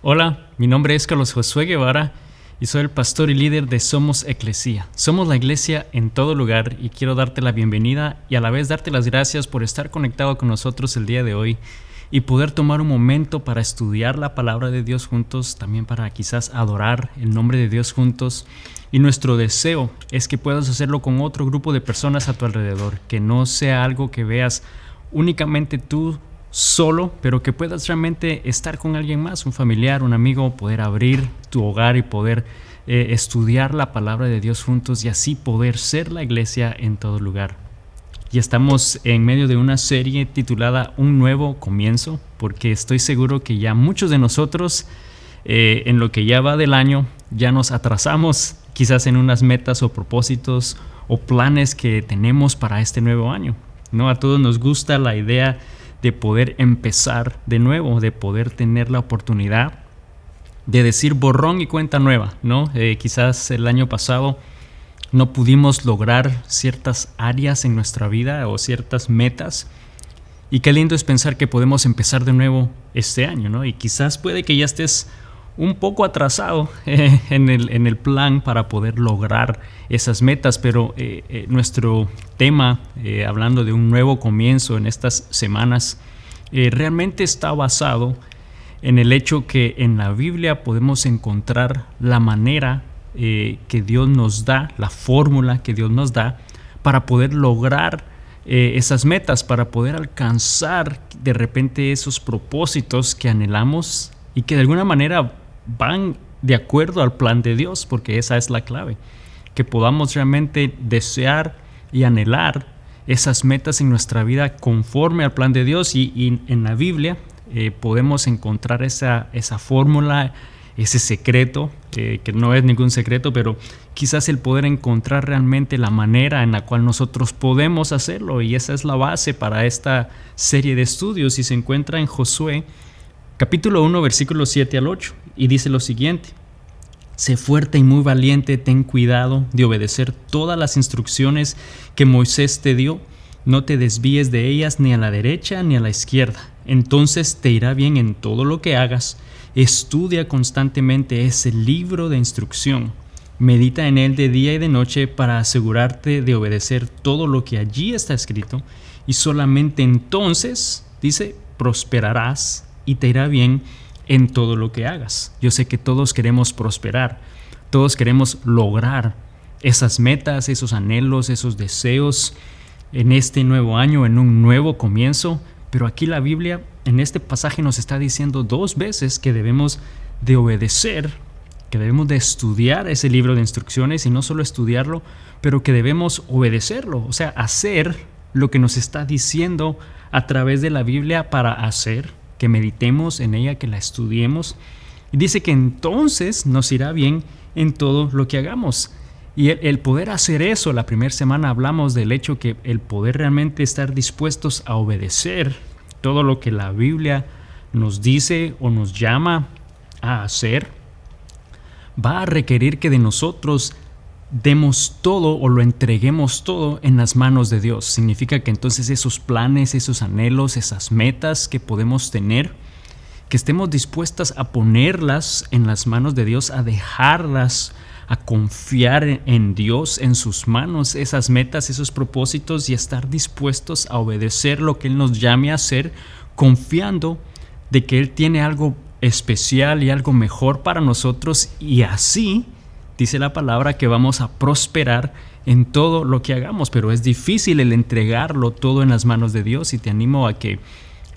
Hola, mi nombre es Carlos Josué Guevara y soy el pastor y líder de Somos Eclesia. Somos la iglesia en todo lugar y quiero darte la bienvenida y a la vez darte las gracias por estar conectado con nosotros el día de hoy y poder tomar un momento para estudiar la palabra de Dios juntos, también para quizás adorar el nombre de Dios juntos. Y nuestro deseo es que puedas hacerlo con otro grupo de personas a tu alrededor, que no sea algo que veas únicamente tú solo, pero que puedas realmente estar con alguien más, un familiar, un amigo, poder abrir tu hogar y poder estudiar la palabra de Dios juntos y así poder ser la iglesia en todo lugar. Y estamos en medio de una serie titulada Un Nuevo Comienzo, porque estoy seguro que ya muchos de nosotros en lo que ya va del año ya nos atrasamos quizás en unas metas o propósitos o planes que tenemos para este nuevo año, ¿no? A todos nos gusta la idea de poder empezar de nuevo, de poder tener la oportunidad de decir borrón y cuenta nueva, ¿no? Quizás el año pasado no pudimos lograr ciertas áreas en nuestra vida o ciertas metas. Y qué lindo es pensar que podemos empezar de nuevo este año, ¿no? Y quizás puede que ya estés un poco atrasado en el plan para poder lograr esas metas, pero nuestro tema, hablando de un nuevo comienzo en estas semanas, realmente está basado en el hecho que en la Biblia podemos encontrar la manera que Dios nos da, la fórmula que Dios nos da para poder lograr esas metas, para poder alcanzar de repente esos propósitos que anhelamos y que de alguna manera van de acuerdo al plan de Dios, porque esa es la clave, que podamos realmente desear y anhelar esas metas en nuestra vida conforme al plan de Dios y en la Biblia podemos encontrar esa fórmula, ese secreto, que no es ningún secreto, pero quizás el poder encontrar realmente la manera en la cual nosotros podemos hacerlo, y esa es la base para esta serie de estudios y se encuentra en Josué capítulo 1 versículos 7 al 8 y dice lo siguiente: sé fuerte y muy valiente, ten cuidado de obedecer todas las instrucciones que Moisés te dio, no te desvíes de ellas ni a la derecha ni a la izquierda, entonces te irá bien en todo lo que hagas. Estudia constantemente ese libro de instrucción, medita en él de día y de noche para asegurarte de obedecer todo lo que allí está escrito, y solamente entonces, dice, prosperarás y te irá bien en todo lo que hagas. Yo sé que todos queremos prosperar, todos queremos lograr esas metas, esos anhelos, esos deseos en este nuevo año, en un nuevo comienzo, pero aquí la Biblia en este pasaje nos está diciendo 2 veces que debemos de obedecer, que debemos de estudiar ese libro de instrucciones y no solo estudiarlo, pero que debemos obedecerlo, o sea, hacer lo que nos está diciendo a través de la Biblia para hacer, que meditemos en ella, que la estudiemos. Y dice que entonces nos irá bien en todo lo que hagamos. Y el poder hacer eso, la primera semana hablamos del hecho que el poder realmente estar dispuestos a obedecer todo lo que la Biblia nos dice o nos llama a hacer, va a requerir que de nosotros demos todo o lo entreguemos todo en las manos de Dios. Significa que entonces esos planes, esos anhelos, esas metas que podemos tener, que estemos dispuestas a ponerlas en las manos de Dios, a dejarlas, a confiar en Dios, en sus manos, esas metas, esos propósitos, y estar dispuestos a obedecer lo que Él nos llame a hacer, confiando de que Él tiene algo especial y algo mejor para nosotros, y así dice la palabra que vamos a prosperar en todo lo que hagamos. Pero es difícil el entregarlo todo en las manos de Dios, y te animo a que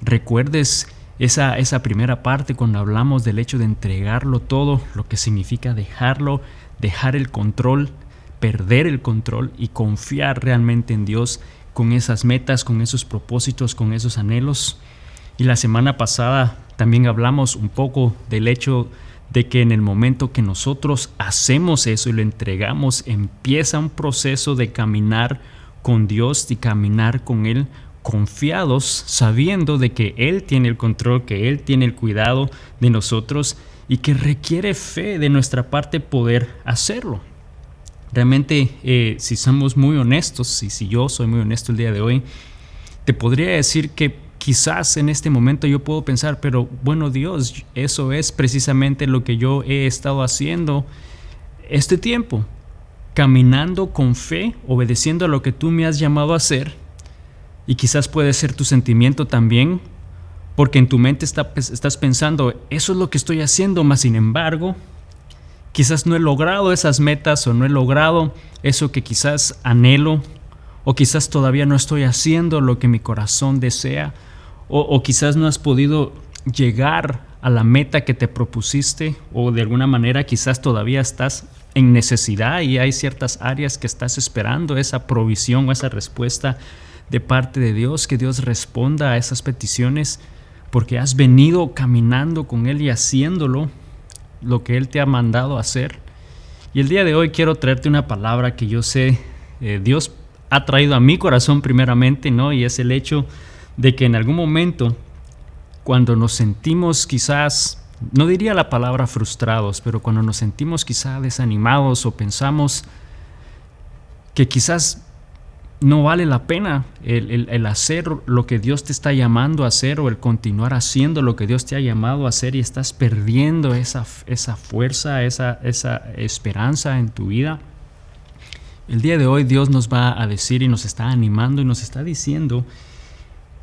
recuerdes esa primera parte cuando hablamos del hecho de entregarlo todo, lo que significa dejarlo, dejar el control, perder el control y confiar realmente en Dios con esas metas, con esos propósitos, con esos anhelos. Y la semana pasada también hablamos un poco del hecho de que en el momento que nosotros hacemos eso y lo entregamos, empieza un proceso de caminar con Dios y caminar con Él confiados, sabiendo de que Él tiene el control, que Él tiene el cuidado de nosotros y que requiere fe de nuestra parte poder hacerlo. Realmente, si somos muy honestos, y si yo soy muy honesto el día de hoy, te podría decir que quizás en este momento yo puedo pensar, pero bueno, Dios, eso es precisamente lo que yo he estado haciendo este tiempo, caminando con fe, obedeciendo a lo que tú me has llamado a hacer. Y quizás puede ser tu sentimiento también, porque en tu mente estás pensando, eso es lo que estoy haciendo, mas sin embargo, quizás no he logrado esas metas o no he logrado eso que quizás anhelo, o quizás todavía no estoy haciendo lo que mi corazón desea, o quizás no has podido llegar a la meta que te propusiste, o de alguna manera quizás todavía estás en necesidad y hay ciertas áreas que estás esperando esa provisión o esa respuesta de parte de Dios, que Dios responda a esas peticiones, porque has venido caminando con Él y haciéndolo lo que Él te ha mandado hacer. Y el día de hoy quiero traerte una palabra que yo sé Dios ha traído a mi corazón primeramente, ¿no? Y es el hecho de que en algún momento, cuando nos sentimos quizás, no diría la palabra frustrados, pero cuando nos sentimos quizás desanimados o pensamos que quizás no vale la pena el hacer lo que Dios te está llamando a hacer, o el continuar haciendo lo que Dios te ha llamado a hacer, y estás perdiendo esa fuerza, esa esperanza en tu vida. El día de hoy Dios nos va a decir y nos está animando y nos está diciendo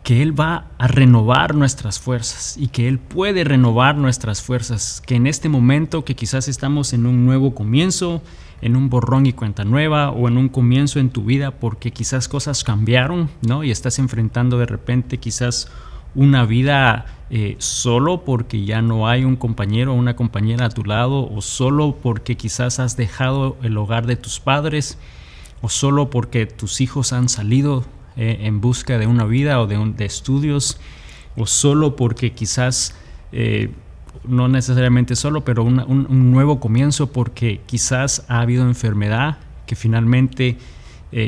que Él va a renovar nuestras fuerzas y que Él puede renovar nuestras fuerzas, que en este momento que quizás estamos en un nuevo comienzo, en un borrón y cuenta nueva, o en un comienzo en tu vida porque quizás cosas cambiaron, ¿no? Y estás enfrentando de repente quizás una vida solo porque ya no hay un compañero o una compañera a tu lado, o solo porque quizás has dejado el hogar de tus padres, o solo porque tus hijos han salido en busca de una vida o de estudios, o solo porque quizás no necesariamente solo, pero un nuevo comienzo porque quizás ha habido enfermedad que finalmente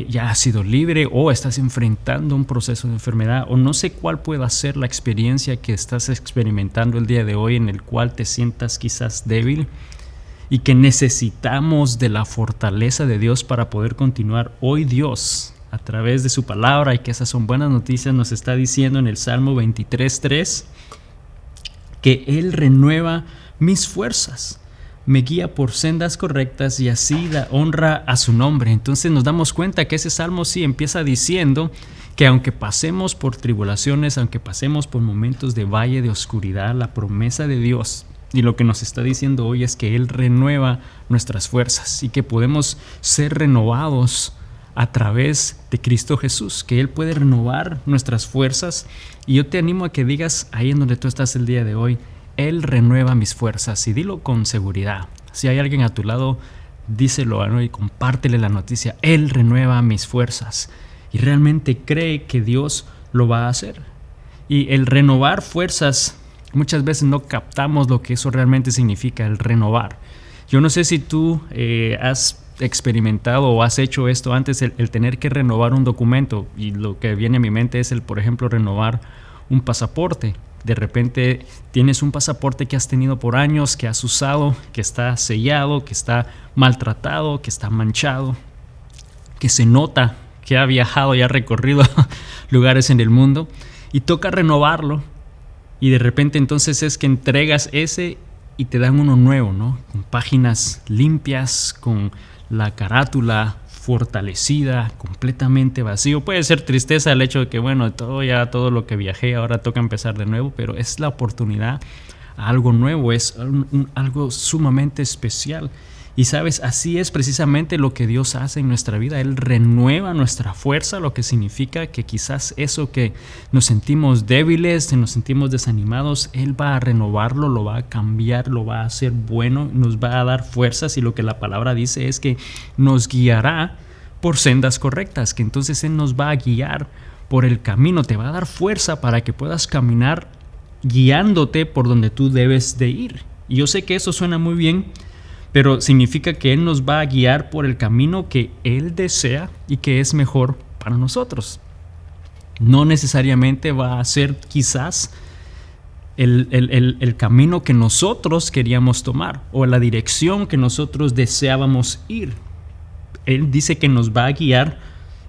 ya has sido libre, o estás enfrentando un proceso de enfermedad, o no sé cuál pueda ser la experiencia que estás experimentando el día de hoy en el cual te sientas quizás débil y que necesitamos de la fortaleza de Dios para poder continuar. Hoy Dios, a través de su palabra, y que esas son buenas noticias, nos está diciendo en el Salmo 23:3 que Él renueva mis fuerzas, me guía por sendas correctas y así da honra a su nombre. Entonces nos damos cuenta que ese salmo sí empieza diciendo que aunque pasemos por tribulaciones, aunque pasemos por momentos de valle de oscuridad, la promesa de Dios y lo que nos está diciendo hoy es que Él renueva nuestras fuerzas y que podemos ser renovados a través de Cristo Jesús, que Él puede renovar nuestras fuerzas. Y yo te animo a que digas ahí en donde tú estás el día de hoy, Él renueva mis fuerzas, y dilo con seguridad. Si hay alguien a tu lado, díselo, ¿no? Y compártele la noticia, Él renueva mis fuerzas, y realmente cree que Dios lo va a hacer. Y el renovar fuerzas, muchas veces no captamos lo que eso realmente significa, el renovar. Yo no sé si tú has experimentado o has hecho esto antes, el tener que renovar un documento, y lo que viene a mi mente es por ejemplo, renovar un pasaporte. De repente tienes un pasaporte que has tenido por años, que has usado, que está sellado, que está maltratado, que está manchado, que se nota que ha viajado y ha recorrido lugares en el mundo, y toca renovarlo, y de repente entonces es que entregas ese y te dan uno nuevo, ¿no? Con páginas limpias, con la carátula fortalecida, completamente vacío. Puede ser tristeza el hecho de que, bueno, todo lo que viajé, ahora toca empezar de nuevo, pero es la oportunidad a algo nuevo, es algo sumamente especial. Y sabes, así es precisamente lo que Dios hace en nuestra vida. Él renueva nuestra fuerza, lo que significa que quizás eso que nos sentimos débiles, nos sentimos desanimados, Él va a renovarlo, lo va a cambiar, lo va a hacer bueno, nos va a dar fuerzas, y lo que la palabra dice es que nos guiará por sendas correctas, que entonces Él nos va a guiar por el camino, te va a dar fuerza para que puedas caminar guiándote por donde tú debes de ir. Y yo sé que eso suena muy bien, pero significa que Él nos va a guiar por el camino que Él desea y que es mejor para nosotros. No necesariamente va a ser quizás el camino que nosotros queríamos tomar o la dirección que nosotros deseábamos ir. Él dice que nos va a guiar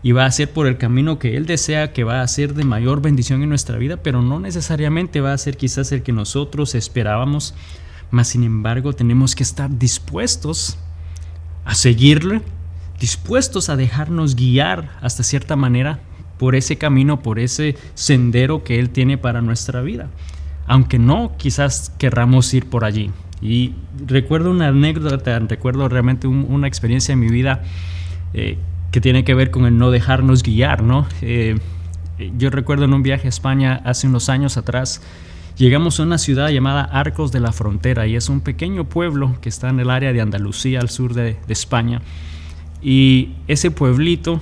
y va a ser por el camino que Él desea, que va a ser de mayor bendición en nuestra vida, pero no necesariamente va a ser quizás el que nosotros esperábamos. Mas sin embargo tenemos que estar dispuestos a seguirle, dispuestos a dejarnos guiar hasta cierta manera por ese camino, por ese sendero que Él tiene para nuestra vida, aunque no quizás querramos ir por allí. Y recuerdo una anécdota, recuerdo realmente una experiencia en mi vida que tiene que ver con el no dejarnos guiar, ¿no? Yo recuerdo en un viaje a España hace unos años atrás, llegamos a una ciudad llamada Arcos de la Frontera, y es un pequeño pueblo que está en el área de Andalucía, al sur de España. Y ese pueblito,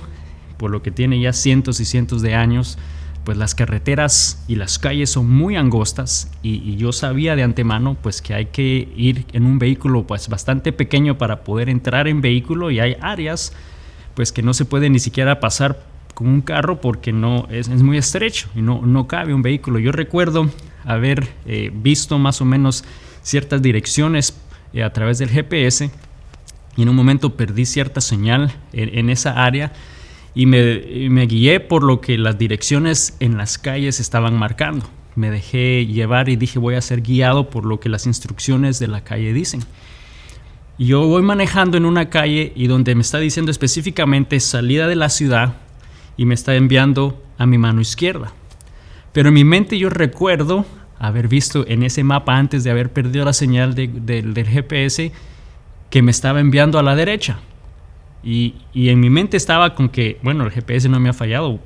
por lo que tiene ya cientos y cientos de años, pues las carreteras y las calles son muy angostas, y yo sabía de antemano pues que hay que ir en un vehículo pues bastante pequeño para poder entrar en vehículo, y hay áreas pues que no se puede ni siquiera pasar con un carro porque no es muy estrecho y no cabe un vehículo. Yo recuerdo haber visto más o menos ciertas direcciones a través del GPS, y en un momento perdí cierta señal en esa área, y me guié por lo que las direcciones en las calles estaban marcando. Me dejé llevar y dije, voy a ser guiado por lo que las instrucciones de la calle dicen. Y yo voy manejando en una calle y donde me está diciendo específicamente salida de la ciudad, y me está enviando a mi mano izquierda. Pero en mi mente yo recuerdo haber visto en ese mapa, antes de haber perdido la señal del GPS, que me estaba enviando a la derecha. Y en mi mente estaba con que, bueno, el GPS no me ha fallado,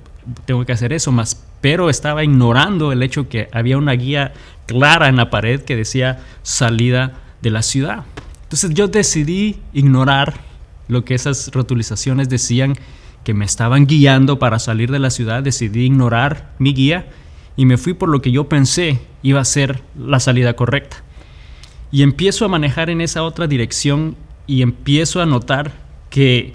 tengo que hacer eso más, pero estaba ignorando el hecho que había una guía clara en la pared que decía salida de la ciudad. Entonces yo decidí ignorar lo que esas rotulizaciones decían, que me estaban guiando para salir de la ciudad. Decidí ignorar mi guía y me fui por lo que yo pensé iba a ser la salida correcta. Y empiezo a manejar en esa otra dirección, y empiezo a notar que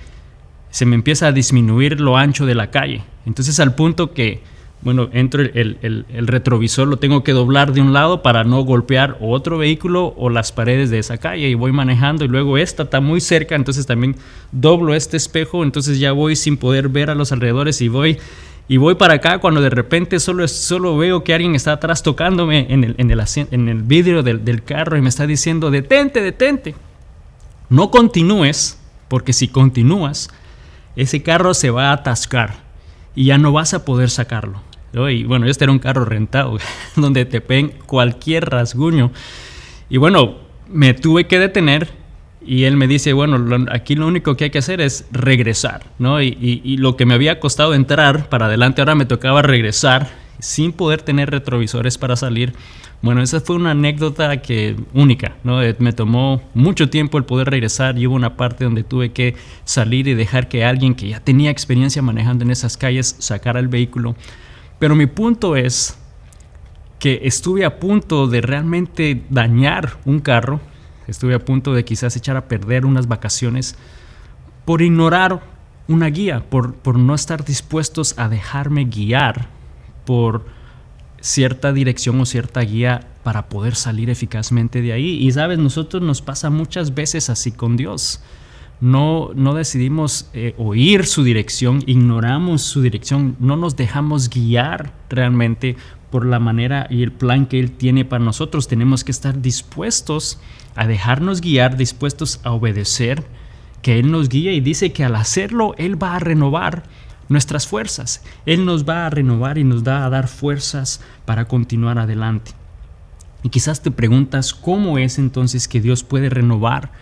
se me empieza a disminuir lo ancho de la calle. Entonces al punto que, bueno, entro el retrovisor, lo tengo que doblar de un lado para no golpear otro vehículo o las paredes de esa calle, y voy manejando, y luego esta está muy cerca, entonces también doblo este espejo, entonces ya voy sin poder ver a los alrededores, y voy para acá, cuando de repente solo veo que alguien está atrás tocándome en el vidrio del carro, y me está diciendo, detente, no continúes, porque si continúas, ese carro se va a atascar y ya no vas a poder sacarlo. Y bueno, este era un carro rentado, donde te ven cualquier rasguño. Y bueno, me tuve que detener, y él me dice, bueno, aquí lo único que hay que hacer es regresar, ¿no? Y lo que me había costado entrar para adelante, ahora me tocaba regresar sin poder tener retrovisores para salir. Bueno, esa fue una anécdota única, ¿no? Me tomó mucho tiempo el poder regresar, y hubo una parte donde tuve que salir y dejar que alguien que ya tenía experiencia manejando en esas calles sacara el vehículo. Pero mi punto es que estuve a punto de realmente dañar un carro, estuve a punto de quizás echar a perder unas vacaciones por ignorar una guía, por no estar dispuestos a dejarme guiar por cierta dirección o cierta guía para poder salir eficazmente de ahí. Y sabes, nosotros nos pasa muchas veces así con Dios. No decidimos oír su dirección, ignoramos su dirección, no nos dejamos guiar realmente por la manera y el plan que Él tiene para nosotros. Tenemos que estar dispuestos a dejarnos guiar, dispuestos a obedecer, que Él nos guíe, y dice que al hacerlo Él va a renovar nuestras fuerzas. Él nos va a renovar y nos va a dar fuerzas para continuar adelante. Y quizás te preguntas, ¿cómo es entonces que Dios puede renovar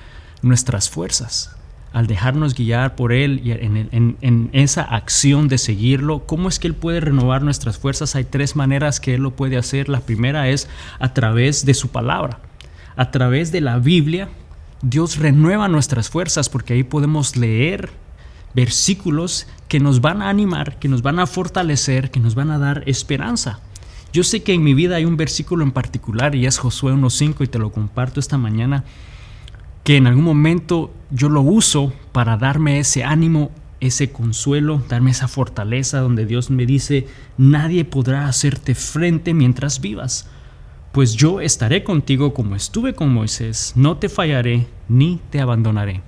nuestras fuerzas? Al dejarnos guiar por Él y en esa acción de seguirlo, ¿cómo es que Él puede renovar nuestras fuerzas? Hay 3 maneras que Él lo puede hacer. La primera es a través de su palabra. A través de la Biblia, Dios renueva nuestras fuerzas, porque ahí podemos leer versículos que nos van a animar, que nos van a fortalecer, que nos van a dar esperanza. Yo sé que en mi vida hay un versículo en particular, y es Josué 1:5, y te lo comparto esta mañana, que en algún momento yo lo uso para darme ese ánimo, ese consuelo, darme esa fortaleza, donde Dios me dice, nadie podrá hacerte frente mientras vivas, pues yo estaré contigo como estuve con Moisés, no te fallaré ni te abandonaré.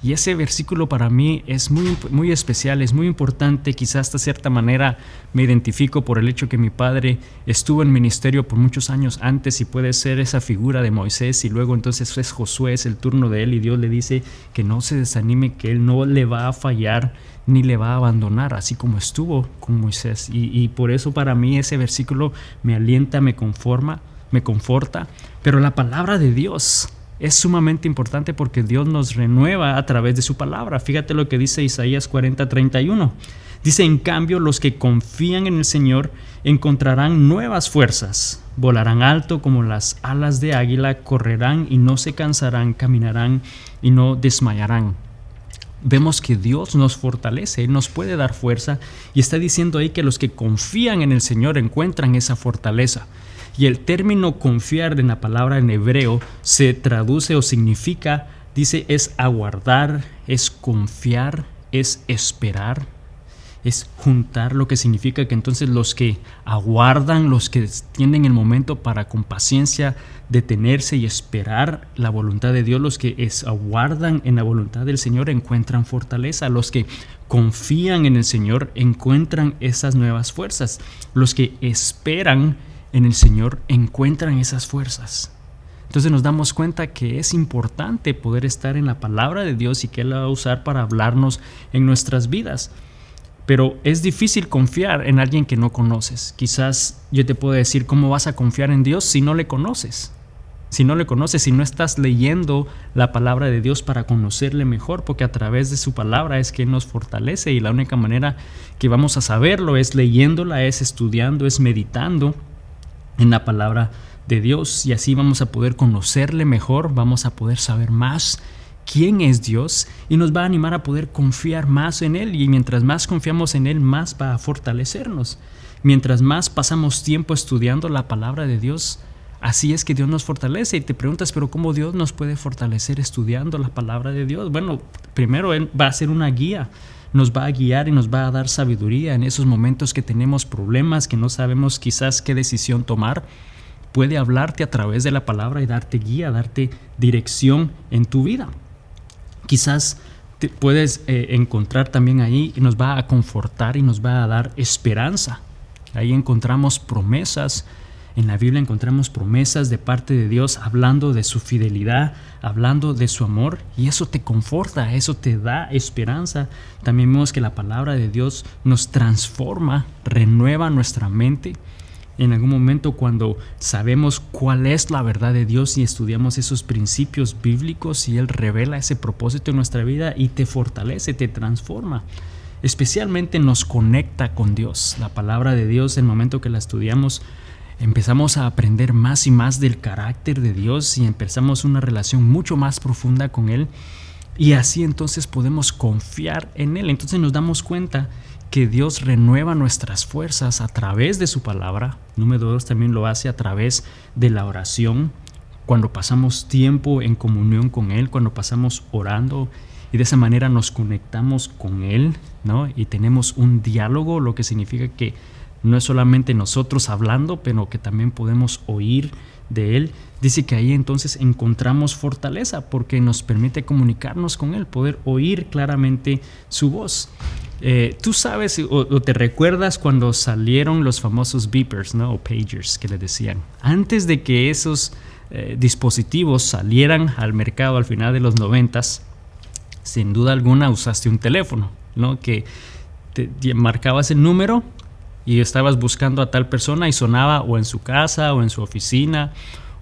Y ese versículo para mí es muy especial, es muy importante. Quizás de cierta manera me identifico por el hecho que mi padre estuvo en ministerio por muchos años antes y puede ser esa figura de Moisés, y luego entonces es Josué, es el turno de él, y Dios le dice que no se desanime, que él no le va a fallar ni le va a abandonar, así como estuvo con Moisés. Y por eso para mí ese versículo me alienta, me conforta. Pero la palabra de Dios es sumamente importante porque Dios nos renueva a través de su palabra. Fíjate lo que dice Isaías 40:31. Dice: en cambio, los que confían en el Señor encontrarán nuevas fuerzas, volarán alto como las alas de águila, correrán y no se cansarán, caminarán y no desmayarán. Vemos que Dios nos fortalece, Él nos puede dar fuerza, y está diciendo ahí que los que confían en el Señor encuentran esa fortaleza. Y el término confiar en la palabra en hebreo se traduce o significa, dice, es aguardar, es confiar, es esperar, es juntar, lo que significa que entonces los que aguardan, los que tienen el momento para con paciencia detenerse y esperar la voluntad de Dios, los que aguardan en la voluntad del Señor encuentran fortaleza. Los que confían en el Señor encuentran esas nuevas fuerzas. Los que esperan en el Señor encuentran esas fuerzas. Entonces nos damos cuenta que es importante poder estar en la palabra de Dios y que Él la va a usar para hablarnos en nuestras vidas. Pero es difícil confiar en alguien que no conoces. Quizás yo te puedo decir, ¿cómo vas a confiar en Dios si no le conoces? Si no le conoces, si no estás leyendo la palabra de Dios para conocerle mejor, porque a través de su palabra es que Él nos fortalece, y la única manera que vamos a saberlo es leyéndola, es estudiando, es meditando en la palabra de Dios, y así vamos a poder conocerle mejor, vamos a poder saber más quién es Dios, y nos va a animar a poder confiar más en Él. Y mientras más confiamos en Él, más va a fortalecernos. Mientras más pasamos tiempo estudiando la palabra de Dios, así es que Dios nos fortalece. Y te preguntas, pero ¿cómo Dios nos puede fortalecer estudiando la palabra de Dios? Bueno, primero Él va a ser una guía, nos va a guiar y nos va a dar sabiduría en esos momentos que tenemos problemas, que no sabemos quizás qué decisión tomar. Puede hablarte a través de la palabra y darte guía, darte dirección en tu vida. Quizás te puedes encontrar también ahí, y nos va a confortar y nos va a dar esperanza. Ahí encontramos promesas. En la Biblia encontramos promesas de parte de Dios hablando de su fidelidad, hablando de su amor, y eso te conforta, eso te da esperanza. También vemos que la palabra de Dios nos transforma, renueva nuestra mente. En algún momento, cuando sabemos cuál es la verdad de Dios y estudiamos esos principios bíblicos, y Él revela ese propósito en nuestra vida y te fortalece, te transforma. Especialmente nos conecta con Dios. La palabra de Dios, en el momento que la estudiamos, empezamos a aprender más y más del carácter de Dios, y empezamos una relación mucho más profunda con Él, y así entonces podemos confiar en Él. Entonces nos damos cuenta que Dios renueva nuestras fuerzas a través de su palabra. Número 2, también lo hace a través de la oración, cuando pasamos tiempo en comunión con Él, cuando pasamos orando, y de esa manera nos conectamos con Él, ¿no? Y tenemos un diálogo, lo que significa que no es solamente nosotros hablando, pero que también podemos oír de Él. Dice que ahí entonces encontramos fortaleza, porque nos permite comunicarnos con Él, poder oír claramente su voz. Tú sabes o te recuerdas cuando salieron los famosos beepers, ¿no? O pagers, que le decían. Antes de que esos dispositivos salieran al mercado al final de los 90s, sin duda alguna usaste un teléfono, ¿no? Que te marcabas el número y estabas buscando a tal persona, y sonaba o en su casa o en su oficina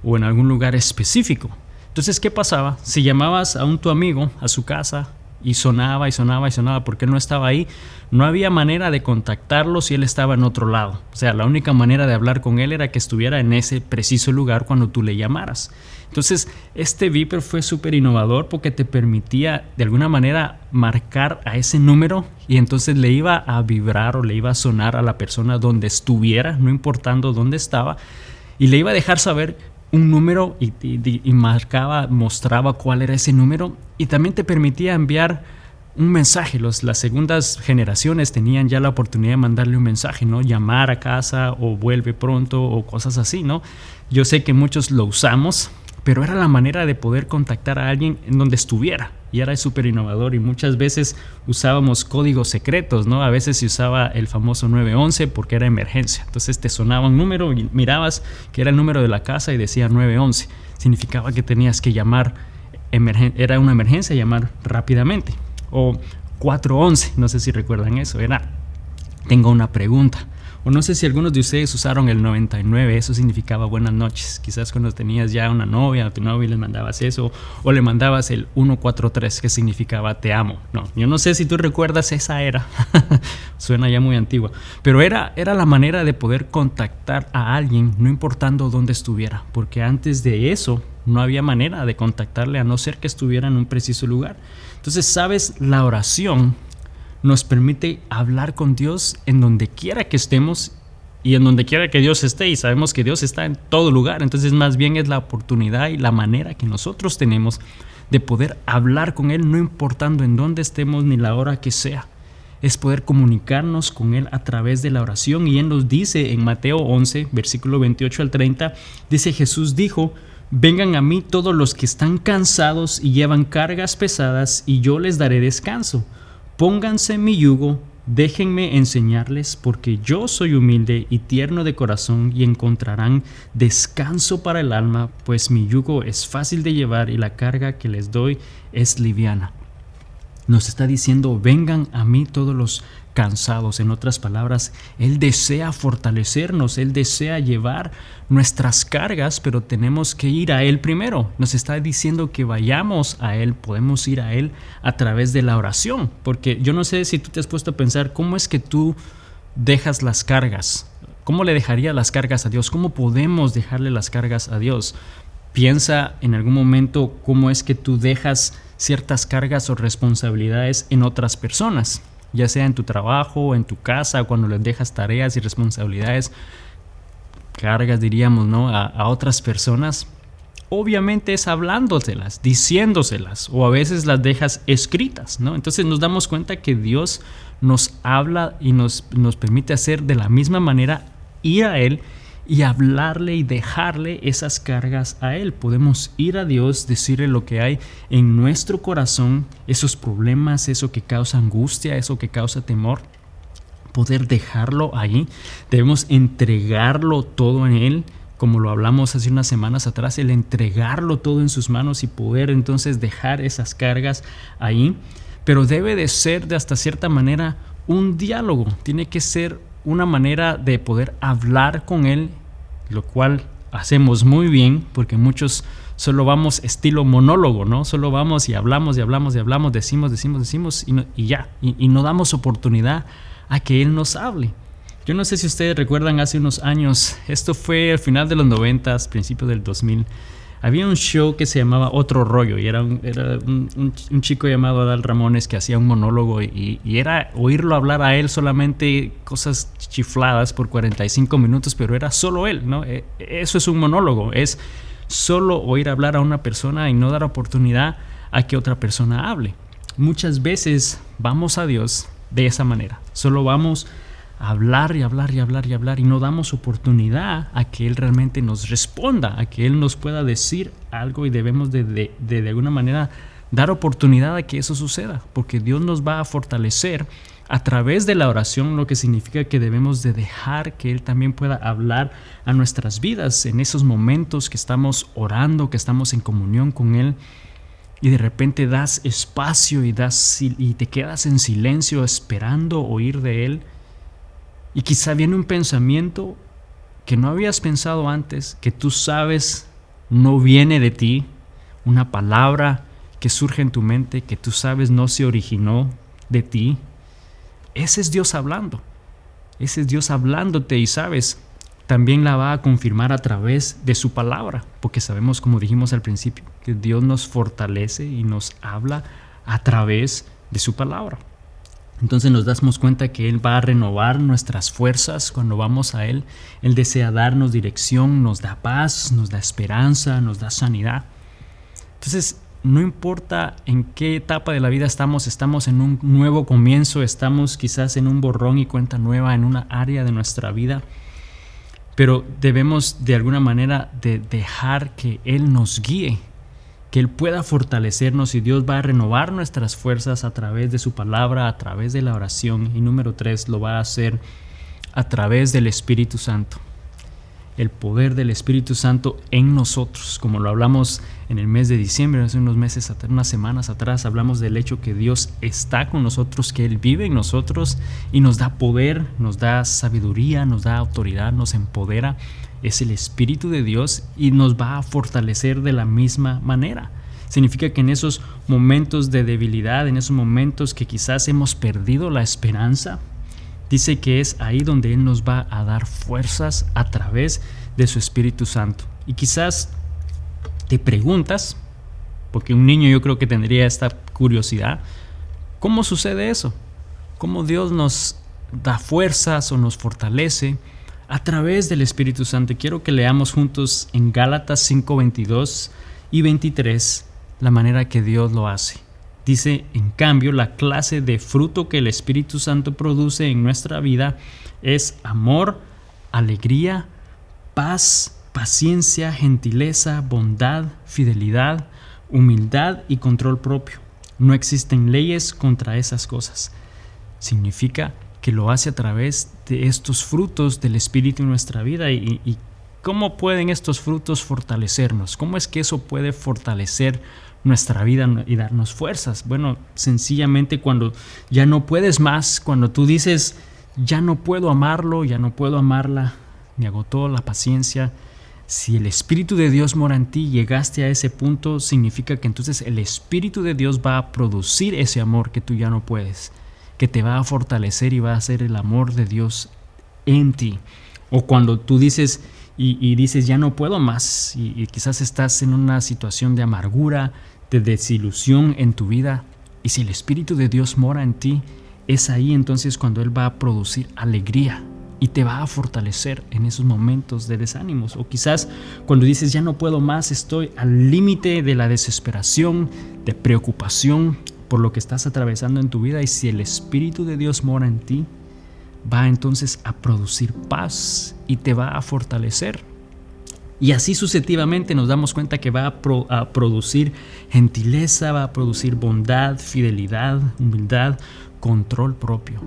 o en algún lugar específico. Entonces, ¿qué pasaba? Si llamabas a tu amigo a su casa y sonaba y sonaba y sonaba porque él no estaba ahí, no había manera de contactarlo si él estaba en otro lado. O sea, la única manera de hablar con él era que estuviera en ese preciso lugar cuando tú le llamaras. Entonces, este beeper fue súper innovador porque te permitía de alguna manera marcar a ese número, y entonces le iba a vibrar o le iba a sonar a la persona donde estuviera, no importando dónde estaba, y le iba a dejar saber un número y mostraba cuál era ese número, y también te permitía enviar un mensaje. Las segundas generaciones tenían ya la oportunidad de mandarle un mensaje, ¿no? Llamar a casa o vuelve pronto o cosas así, ¿no? Yo sé que muchos lo usamos, pero era la manera de poder contactar a alguien en donde estuviera, y era súper innovador. Y muchas veces usábamos códigos secretos, ¿no? A veces se usaba el famoso 911 porque era emergencia, entonces te sonaba un número y mirabas que era el número de la casa y decía 911, significaba que tenías que llamar, era una emergencia, llamar rápidamente. O 411, no sé si recuerdan eso, era tengo una pregunta. O no sé si algunos de ustedes usaron el 99, eso significaba buenas noches. Quizás cuando tenías ya una novia o tu novia le mandabas eso, o le mandabas el 143, que significaba te amo. No, yo no sé si tú recuerdas esa era, suena ya muy antigua, pero era la manera de poder contactar a alguien, no importando dónde estuviera, porque antes de eso no había manera de contactarle a no ser que estuviera en un preciso lugar. Entonces, ¿sabes? La oración nos permite hablar con Dios en donde quiera que estemos y en donde quiera que Dios esté, y sabemos que Dios está en todo lugar. Entonces más bien es la oportunidad y la manera que nosotros tenemos de poder hablar con Él, no importando en dónde estemos ni la hora que sea. Es poder comunicarnos con Él a través de la oración. Y Él nos dice en Mateo 11, versículo 28 al 30, dice: Jesús dijo: vengan a mí todos los que están cansados y llevan cargas pesadas, y yo les daré descanso. Pónganse mi yugo, déjenme enseñarles, porque yo soy humilde y tierno de corazón, y encontrarán descanso para el alma, pues mi yugo es fácil de llevar y la carga que les doy es liviana. Nos está diciendo: vengan a mí todos los cansados. En otras palabras, Él desea fortalecernos, Él desea llevar nuestras cargas, pero tenemos que ir a Él primero. Nos está diciendo que vayamos a Él, podemos ir a Él a través de la oración, porque yo no sé si tú te has puesto a pensar cómo es que tú dejas las cargas, cómo le dejarías las cargas a Dios, cómo podemos dejarle las cargas a Dios. Piensa en algún momento cómo es que tú dejas ciertas cargas o responsabilidades en otras personas, ya sea en tu trabajo, en tu casa, cuando les dejas tareas y responsabilidades, cargas diríamos, ¿no? a otras personas. Obviamente es hablándoselas, diciéndoselas, o a veces las dejas escritas, ¿no? Entonces nos damos cuenta que Dios nos habla y nos permite hacer de la misma manera, ir a Él y hablarle y dejarle esas cargas a Él. Podemos ir a Dios, decirle lo que hay en nuestro corazón, esos problemas, eso que causa angustia, eso que causa temor, poder dejarlo ahí. Debemos entregarlo todo en Él, como lo hablamos hace unas semanas atrás, el entregarlo todo en sus manos y poder entonces dejar esas cargas ahí. Pero debe de ser de hasta cierta manera un diálogo, tiene que ser una manera de poder hablar con Él, lo cual hacemos muy bien, porque muchos solo vamos estilo monólogo, ¿no? Solo vamos y hablamos y hablamos y hablamos, decimos y no damos oportunidad a que Él nos hable. Yo no sé si ustedes recuerdan, hace unos años, esto fue al final de los 90s, principios del 2000, había un show que se llamaba Otro Rollo, y era un chico llamado Adal Ramones que hacía un monólogo, y era oírlo hablar a él solamente cosas chifladas por 45 minutos, pero era solo él, ¿no? Eso es un monólogo, es solo oír hablar a una persona y no dar oportunidad a que otra persona hable. Muchas veces vamos a Dios de esa manera, solo vamos hablar y hablar y hablar y hablar, y no damos oportunidad a que Él realmente nos responda, a que Él nos pueda decir algo, y debemos de alguna manera dar oportunidad a que eso suceda, porque Dios nos va a fortalecer a través de la oración, lo que significa que debemos de dejar que Él también pueda hablar a nuestras vidas en esos momentos que estamos orando, que estamos en comunión con Él, y de repente das espacio y te quedas en silencio esperando oír de Él. Y quizá viene un pensamiento que no habías pensado antes, que tú sabes no viene de ti, una palabra que surge en tu mente que tú sabes no se originó de ti. Ese es Dios hablando, ese es Dios hablándote, y sabes, también la va a confirmar a través de su palabra, porque sabemos, como dijimos al principio, que Dios nos fortalece y nos habla a través de su palabra. Entonces nos damos cuenta que Él va a renovar nuestras fuerzas cuando vamos a Él. Él desea darnos dirección, nos da paz, nos da esperanza, nos da sanidad. Entonces, no importa en qué etapa de la vida estamos en un nuevo comienzo, estamos quizás en un borrón y cuenta nueva en una área de nuestra vida. pero debemos de alguna manera de dejar que Él nos guíe, que Él pueda fortalecernos, y Dios va a renovar nuestras fuerzas a través de su palabra, a través de la oración. Y número 3, lo va a hacer a través del Espíritu Santo. El poder del Espíritu Santo en nosotros, como lo hablamos en el mes de diciembre, hace unas semanas atrás, hablamos del hecho que Dios está con nosotros, que Él vive en nosotros y nos da poder, nos da sabiduría, nos da autoridad, nos empodera. Es el Espíritu de Dios y nos va a fortalecer de la misma manera. Significa que en esos momentos de debilidad, en esos momentos que quizás hemos perdido la esperanza, dice que es ahí donde Él nos va a dar fuerzas a través de su Espíritu Santo. Y quizás te preguntas, porque un niño yo creo que tendría esta curiosidad, ¿cómo sucede eso? ¿Cómo Dios nos da fuerzas o nos fortalece a través del Espíritu Santo? Quiero que leamos juntos en Gálatas 5:22 y 23 la manera que Dios lo hace. Dice, en cambio, la clase de fruto que el Espíritu Santo produce en nuestra vida es amor, alegría, paz, paciencia, gentileza, bondad, fidelidad, humildad y control propio. No existen leyes contra esas cosas. Significa que lo hace a través de estos frutos del Espíritu en nuestra vida. ¿Y cómo pueden estos frutos fortalecernos? ¿Cómo es que eso puede fortalecer nuestra vida y darnos fuerzas? Bueno, sencillamente cuando ya no puedes más, cuando tú dices, ya no puedo amarlo, ya no puedo amarla, me agotó la paciencia. Si el Espíritu de Dios mora en ti, llegaste a ese punto, significa que entonces el Espíritu de Dios va a producir ese amor que tú ya no puedes, que te va a fortalecer y va a ser el amor de Dios en ti. O cuando tú dices y dices, ya no puedo más, y quizás estás en una situación de amargura, de desilusión en tu vida, y si el Espíritu de Dios mora en ti, es ahí entonces cuando Él va a producir alegría y te va a fortalecer en esos momentos de desánimos. O quizás cuando dices, ya no puedo más, estoy al límite de la desesperación, de preocupación por lo que estás atravesando en tu vida, y si el Espíritu de Dios mora en ti, va entonces a producir paz y te va a fortalecer. Y así sucesivamente nos damos cuenta que va a producir gentileza, va a producir bondad, fidelidad, humildad, control propio.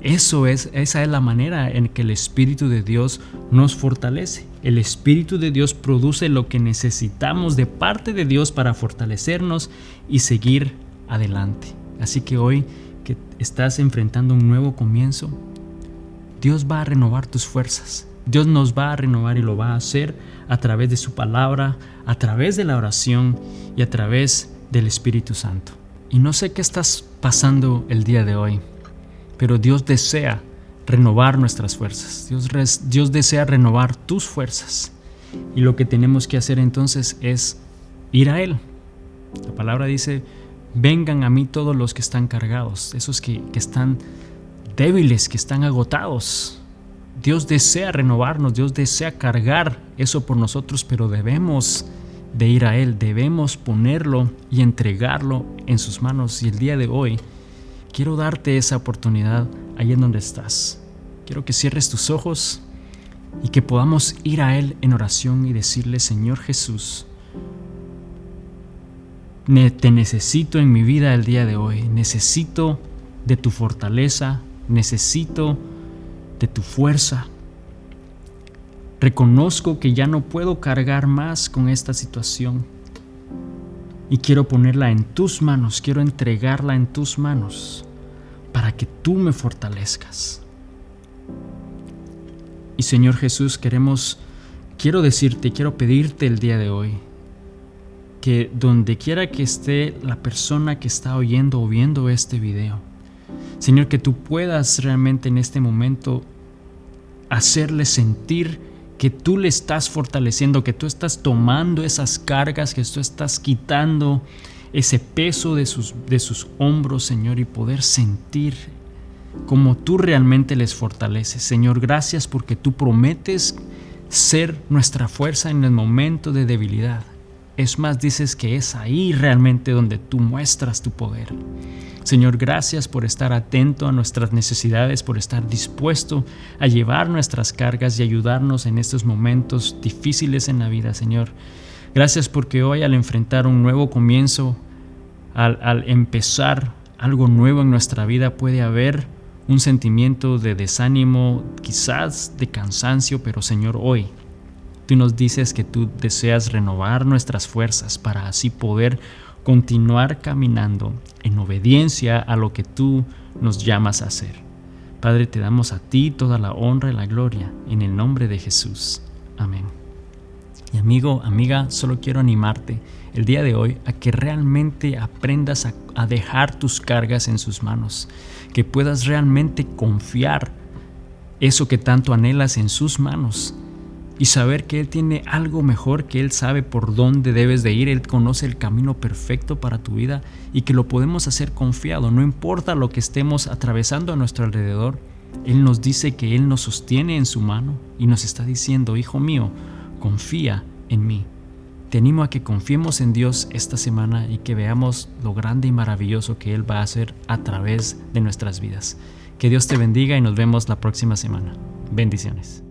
Esa es la manera en que el Espíritu de Dios nos fortalece. El Espíritu de Dios produce lo que necesitamos de parte de Dios para fortalecernos y seguir adelante. Así que hoy que estás enfrentando un nuevo comienzo, Dios va a renovar tus fuerzas. Dios nos va a renovar y lo va a hacer a través de su palabra, a través de la oración y a través del Espíritu Santo. Y no sé qué estás pasando el día de hoy, pero Dios desea renovar nuestras fuerzas. Dios desea renovar tus fuerzas. Y lo que tenemos que hacer entonces es ir a Él. La palabra dice, vengan a mí todos los que están cargados, esos que están débiles, que están agotados. Dios desea renovarnos, Dios desea cargar eso por nosotros, pero debemos de ir a Él, debemos ponerlo y entregarlo en sus manos. Y el día de hoy quiero darte esa oportunidad ahí en donde estás. Quiero que cierres tus ojos y que podamos ir a Él en oración y decirle, Señor Jesús, te necesito en mi vida el día de hoy. Necesito de tu fortaleza, necesito de tu fuerza. Reconozco que ya no puedo cargar más con esta situación y quiero ponerla en tus manos, quiero entregarla en tus manos para que tú me fortalezcas. Y Señor Jesús, quiero decirte, quiero pedirte el día de hoy que donde quiera que esté la persona que está oyendo o viendo este video, Señor, que tú puedas realmente en este momento hacerle sentir que tú le estás fortaleciendo, que tú estás tomando esas cargas, que tú estás quitando ese peso de sus hombros, Señor, y poder sentir como tú realmente les fortaleces. Señor, gracias porque tú prometes ser nuestra fuerza en el momento de debilidad. Es más, dices que es ahí realmente donde tú muestras tu poder. Señor, gracias por estar atento a nuestras necesidades, por estar dispuesto a llevar nuestras cargas y ayudarnos en estos momentos difíciles en la vida, Señor. Gracias porque hoy, al enfrentar un nuevo comienzo, al empezar algo nuevo en nuestra vida, puede haber un sentimiento de desánimo, quizás de cansancio, pero Señor, hoy tú nos dices que tú deseas renovar nuestras fuerzas para así poder continuar caminando en obediencia a lo que tú nos llamas a hacer. Padre, te damos a ti toda la honra y la gloria en el nombre de Jesús. Amén. Y amigo, amiga, solo quiero animarte el día de hoy a que realmente aprendas a dejar tus cargas en sus manos, que puedas realmente confiar eso que tanto anhelas en sus manos y saber que Él tiene algo mejor, que Él sabe por dónde debes de ir, Él conoce el camino perfecto para tu vida y que lo podemos hacer confiado, no importa lo que estemos atravesando a nuestro alrededor. Él nos dice que Él nos sostiene en su mano y nos está diciendo: hijo mío, confía en mí. Te animo a que confiemos en Dios esta semana y que veamos lo grande y maravilloso que Él va a hacer a través de nuestras vidas. Que Dios te bendiga y nos vemos la próxima semana. Bendiciones.